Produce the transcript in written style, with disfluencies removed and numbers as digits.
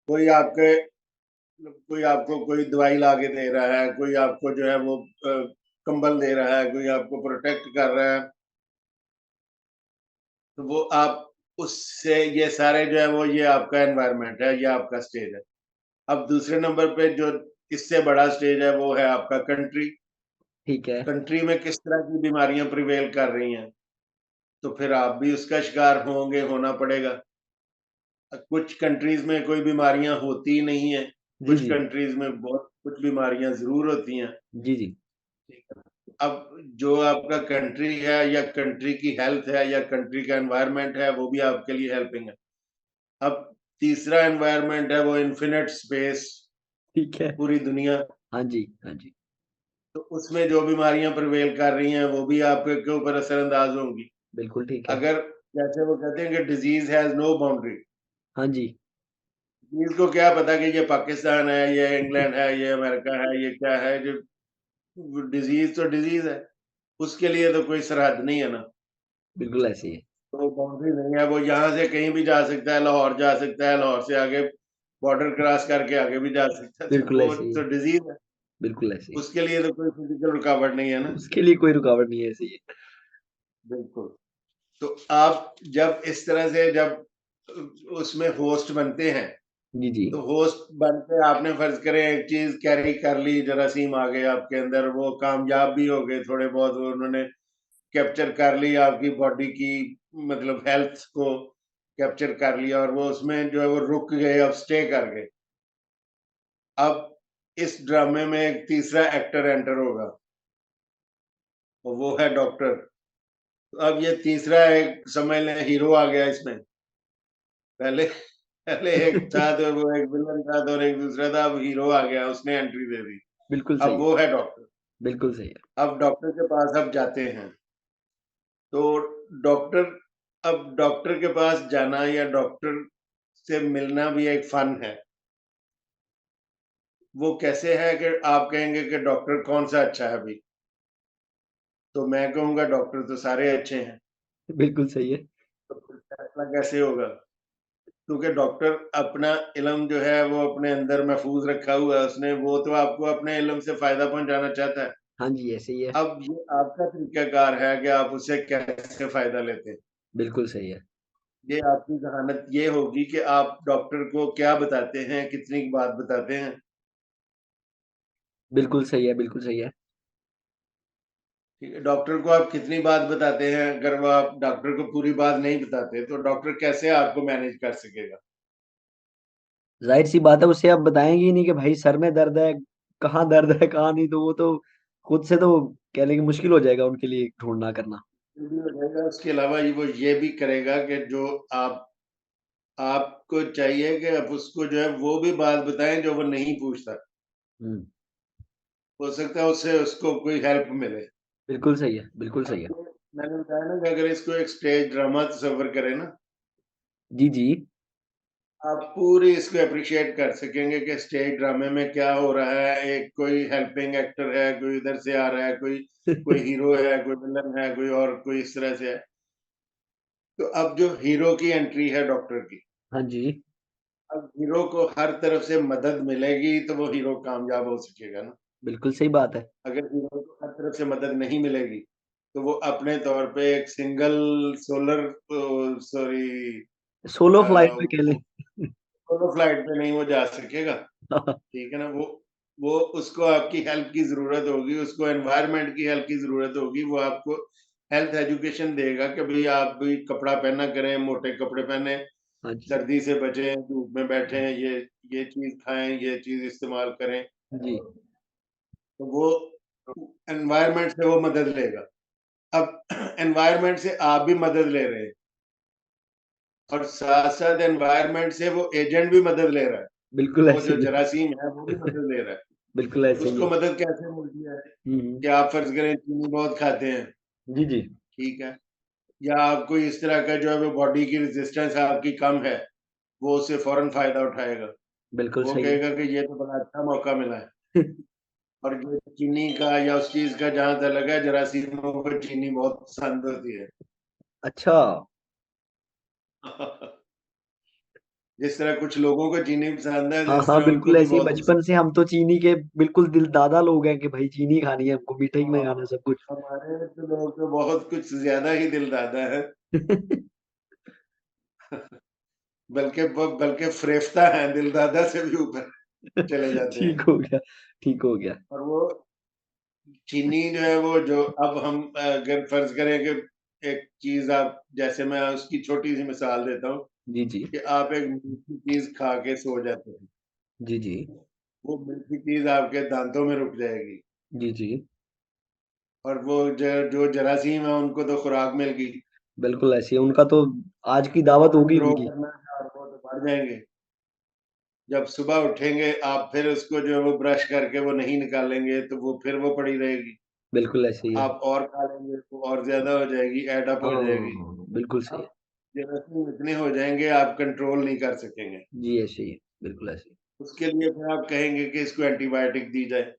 कोई आपके कोई आपको कोई दवाई ला के दे रहा है, कोई आपको जो है वो कंबल दे रहा है, कोई आपको प्रोटेक्ट कर रहा है, तो वो आप उससे ये सारे जो है वो ये आपका एनवायरनमेंट है, ये आपका स्टेज है। अब दूसरे नंबर पे जो इससे बड़ा स्टेज है वो है आपका कंट्री। ठीक है। कंट्री में किस तरह की बीमारियां प्रिवेल कर रही हैं, तो फिर आप भी उसका शिकार होंगे, होना पड़ेगा। कुछ कंट्रीज में कोई बीमारियां होती ही नहीं है, जी, कुछ जी। कंट्रीज में बहुत कुछ बीमारियां जरूर होती हैं। जी, जी। ठीक है। अब जो आपका कंट्री है या कंट्री की हेल्थ है या कंट्री का एनवायरनमेंट है वो भी आपके लिए हेल्पिंग है। अब तीसरा एनवायरनमेंट है वो इन्फिनिट स्पेस, ठीक है। पूरी दुनिया। हाँ जी, हाँ जी। तो उसमें जो बीमारियां प्रिवेल कर रही हैं वो भी आपके के ऊपर असरअंदाज होंगी। बिल्कुल ठीक है। अगर जैसे वो कहते हैं कि डिजीज हैज नो बाउंड्री, हाँ जी। डिजीज को क्या पता कि ये पाकिस्तान है, ये इंग्लैंड है, ये अमेरिका है, ये क्या है। जो डिजीज तो डिजीज है, उसके लिए तो कोई सरहद नहीं है ना, बिल्कुल ऐसे ही है। तो बाउंड्री नहीं है। वो यहाँ से कहीं भी जा सकता है, लाहौर जा सकता है, लाहौर से आगे बॉर्डर क्रॉस करके आगे भी जा सकता है, तो बिल्कुल वो ऐसे ही है। तो डिजीज है। बिल्कुल ऐसे ही है। उसके लिए तो कोई फिजिकल रुकावट नहीं है ना। उसके लिए कोई रुकावट नहीं है, ऐसे ही है। बिल्कुल। तो आप जब इस तरह से जब उसमें होस्ट बनते हैं, जी, जी। तो होस्ट बन के आपने फर्ज करें एक चीज कैरी कर ली, जरासीम आ गए आपके अंदर, वो कामयाब भी हो गए थोड़े बहुत, वो उन्होंने कैप्चर कर ली आपकी बॉडी की, मतलब हेल्थ को कैप्चर कर लिया, और वो उसमें जो है वो रुक गए, अब स्टे कर गए। अब इस ड्रामे में एक तीसरा एक्टर एंटर होगा और वो है डॉक्टर। तो अब ये तीसरा एक समझ लें हीरो आ गया इसमें। पहले पहले एक था तो वो एक विलन था तो, और एक दूसरा था, अब हीरो आ गया, उसने एंट्री दे दी। बिल्कुल अब सही है। वो है डॉक्टर। बिल्कुल सही है। अब डॉक्टर के पास अब जाते हैं, तो डॉक्टर, अब डॉक्टर के पास जाना या डॉक्टर से मिलना भी एक फन है। वो कैसे है कि आप कहेंगे कि डॉक्टर कौन सा अच्छा है अभी, तो मैं कहूंगा डॉक्टर तो सारे अच्छे हैं। बिल्कुल सही है। तो फिर फैसला कैसे होगा, क्योंकि डॉक्टर अपना इल्म जो है वो अपने अंदर महफूज रखा हुआ है उसने, वो तो आपको अपने इल्म से फायदा पहुंचाना चाहता है। हाँ जी, ऐसे ही है। अब ये आपका तरीकाकार है कि आप उससे कैसे फायदा लेते हैं। बिल्कुल सही है। ये आपकी ज़हानत ये होगी कि आप डॉक्टर को क्या बताते हैं, कितनी बात बताते हैं। बिल्कुल सही है, बिल्कुल सही है। ठीक है, डॉक्टर को आप कितनी बात बताते हैं, अगर वो आप डॉक्टर को पूरी बात नहीं बताते, तो डॉक्टर कैसे आपको मैनेज कर सकेगा? ज़ाहिर-सी बात है, उसे आप बताएँगे ही नहीं कि भाई सर में दर्द है, कहाँ दर्द है, कहाँ नहीं, तो वो तो खुद से तो कह लें कि मुश्किल हो जाएगा उनके लिए ढूँढना करना। ये भी हो जाएगा, उसके अलावा वो ये भी करेगा कि जो आप आपको चाहिए कि आप उसको जो है वो भी बात बताएँ जो वो नहीं पूछता। हुँ, हो सकता है उससे उसको कोई हेल्प मिले। बिल्कुल सही है, बिल्कुल सही अब है। ये मैंने बताया ना कि अगर इसको एक स्टेज ड्रामा तस्वर करें ना, जी, जी। आप पूरी इसको एप्रिशिएट कर सकेंगे कि स्टेज ड्रामे में क्या हो रहा है। एक कोई हेल्पिंग एक्टर है, कोई इधर से आ रहा है, कोई कोई हीरो है, कोई विलन है, कोई और कोई इस तरह से है। तो अब जो हीरो की एंट्री है डॉक्टर की, हाँ जी, अब हीरो को हर तरफ से मदद मिलेगी तो वो हीरो कामयाब हो सकेगा ना। बिल्कुल सही बात है। अगर हीरो को हर तरफ से मदद नहीं मिलेगी, तो वो अपने तौर पे एक single solar sorry solo flight में कह लें। सोलो फ्लाइट पे नहीं वो जा सकेगा। ठीक है ना? वो उसको आपकी हेल्प की ज़रूरत होगी, उसको एनवायरनमेंट की हेल्प की ज़रूरत होगी, वो आपको हेल्थ एजुकेशन देगा कि भई आप भी कपड़ा पहना करें, मोटे कपड़े पहनें, हाँ जी, सर्दी से बचें, धूप में बैठें, ये चीज़ खाएँ, ये चीज़ इस्तेमाल करें। जी। तो वो एनवायरनमेंट से वो मदद लेगा। अब एनवायरनमेंट से आप भी मदद ले रहे हैं, और साथ-साथ एनवायरनमेंट से वो एजेंट भी मदद ले रहा है। बिल्कुल वो ऐसे जो ही है। जरासीम है, वो भी मदद ले रहा है। बिल्कुल ऐसे ही उसको है। मदद कैसे मिलती है? हुँ, कि हुँ। आप फ़र्ज़ करें चीनी बहुत खाते हैं, जी, जी। ठीक है? या आप कोई इस तरह का जो है वो बॉडी की रेज़िस्टेंस आपकी कम है, वो उससे फ़ौरन फ़ायदा उठाएगा। बिल्कुल वो सही है। कहेगा कि ये तो बड़ा अच्छा मौका मिला है। और ये चीनी का या उस चीज़ का जहाँ तक लगा है, जरासीमों को चीनी बहुत पसंद होती है। अच्छा, जिस तरह कुछ लोगों को चीनी पसंद है, हाँ जिस हाँ, तरह उनको बिल्कुल भी ऐसे ही बहुत बचपन पसंद से हम तो चीनी के बिल्कुल दिल दादा लोग हैं कि भाई चीनी खानी है हमको, मीठा ही में खाना है सब कुछ। है। हमारे तो लोग तो बहुत कुछ ज़्यादा ही दिल दादा है, बल्कि फ़रेफ़्ता हैं, दिल दादा से भी ऊपर चले जाते ठीक हैं। हो गया, ठीक हो गया। और वो चीनी जो है वो जो अब हम अगर फ़र्ज़ करें कि एक चीज़ आप जैसे मैं उसकी छोटी-सी मिसाल देता हूँ जी, जी। कि आप एक मीठी चीज़ खा के सो जाते हैं, जी, जी। वो मीठी चीज़ आपके दाँतों में रुक जाएगी जी, जी। और वो जो जरासीम है उनको तो खुराक मिल गई, बिल्कुल ऐसे ही उनका तो आज की दावत होगी ग्रो उनकी। करना है और वो तो बढ़ जाएँगे। जब सुबह उठेंगे आप फिर उसको जो है वो ब्रश करके वो नहीं निकालेंगे तो वो फिर वो पड़ी रहेगी। बिल्कुल ऐसे ही है। आप और खा लेंगे तो और ज़्यादा हो जाएगी, ऐड अप हाँ, हो हाँ, जाएगी। हाँ, हाँ, बिल्कुल सही है। अब जेरासिम इतने हो जाएँगे आप कंट्रोल नहीं कर सकेंगे। जी, ऐसे ही है, बिल्कुल ऐसे ही। उसके लिए फिर आप कहेंगे कि इसको एंटीबायोटिक दी जाए।